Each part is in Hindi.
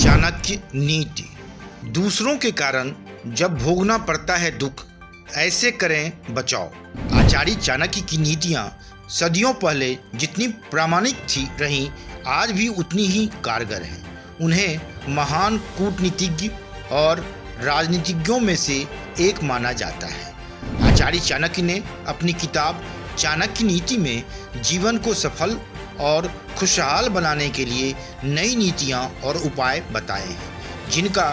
चाणक्य नीति। दूसरों के कारण जब भोगना पड़ता है दुख, ऐसे करें बचाव। आचार्य चाणक्य की नीतियाँ सदियों पहले जितनी प्रामाणिक रहीं, आज भी उतनी ही कारगर हैं। उन्हें महान कूटनीतिज्ञ और राजनीतिज्ञों में से एक माना जाता है। आचार्य चाणक्य ने अपनी किताब चाणक्य नीति में जीवन को सफल और खुशहाल बनाने के लिए नई नीतियाँ और उपाय बताए हैं, जिनका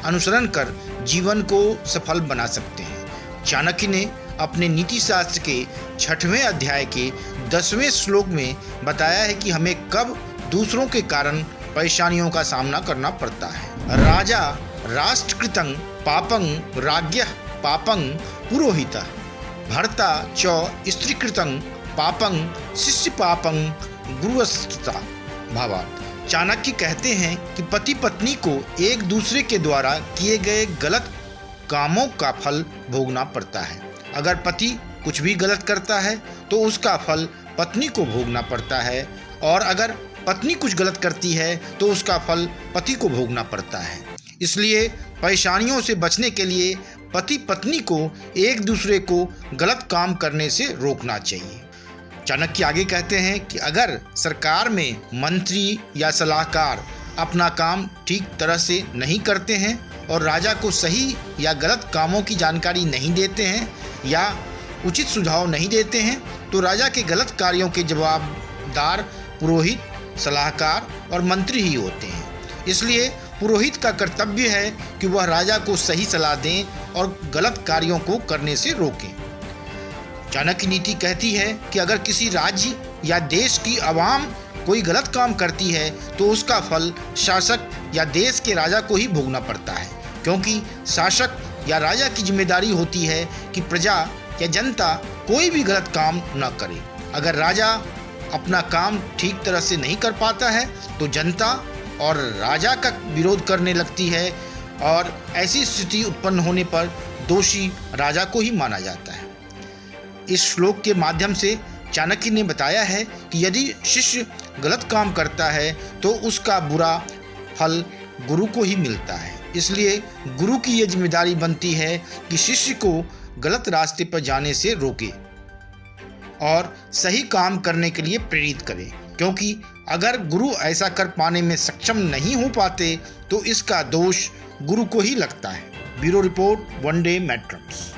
अनुसरण कर जीवन को सफल बना सकते हैं। चाणक्य ने अपने नीति शास्त्र के 6वें अध्याय के 10वें श्लोक में बताया है कि हमें कब दूसरों के कारण परेशानियों का सामना करना पड़ता है। राजा राष्ट्रकृतं पापं राज्ञः पापं पुरोहितः भर्ता च स्त्रीकृतं पापं शिष्य पापं गुरुस्तता भावार्थ। चाणक्य कहते हैं कि पति पत्नी को एक दूसरे के द्वारा किए गए गलत कामों का फल भोगना पड़ता है। अगर पति कुछ भी गलत करता है तो उसका फल पत्नी को भोगना पड़ता है, और अगर पत्नी कुछ गलत करती है तो उसका फल पति को भोगना पड़ता है। इसलिए परेशानियों से बचने के लिए पति पत्नी को एक दूसरे को गलत काम करने से रोकना चाहिए। चाणक्य आगे कहते हैं कि अगर सरकार में मंत्री या सलाहकार अपना काम ठीक तरह से नहीं करते हैं और राजा को सही या गलत कामों की जानकारी नहीं देते हैं या उचित सुझाव नहीं देते हैं, तो राजा के गलत कार्यों के जवाबदार पुरोहित, सलाहकार और मंत्री ही होते हैं। इसलिए पुरोहित का कर्तव्य है कि वह राजा को सही सलाह दें और गलत कार्यों को करने से रोकें। चाणक्य नीति कहती है कि अगर किसी राज्य या देश की आवाम कोई गलत काम करती है तो उसका फल शासक या देश के राजा को ही भोगना पड़ता है, क्योंकि शासक या राजा की जिम्मेदारी होती है कि प्रजा या जनता कोई भी गलत काम न करे। अगर राजा अपना काम ठीक तरह से नहीं कर पाता है तो जनता और राजा का विरोध करने लगती है, और ऐसी स्थिति उत्पन्न होने पर दोषी राजा को ही माना जाता है। इस श्लोक के माध्यम से चाणक्य ने बताया है कि यदि शिष्य गलत काम करता है तो उसका बुरा फल गुरु को ही मिलता है। इसलिए गुरु की ये जिम्मेदारी बनती है कि शिष्य को गलत रास्ते पर जाने से रोके और सही काम करने के लिए प्रेरित करे, क्योंकि अगर गुरु ऐसा कर पाने में सक्षम नहीं हो पाते तो इसका दोष गुरु को ही लगता है। ब्यूरो रिपोर्ट, वनडे मैट्रम्स।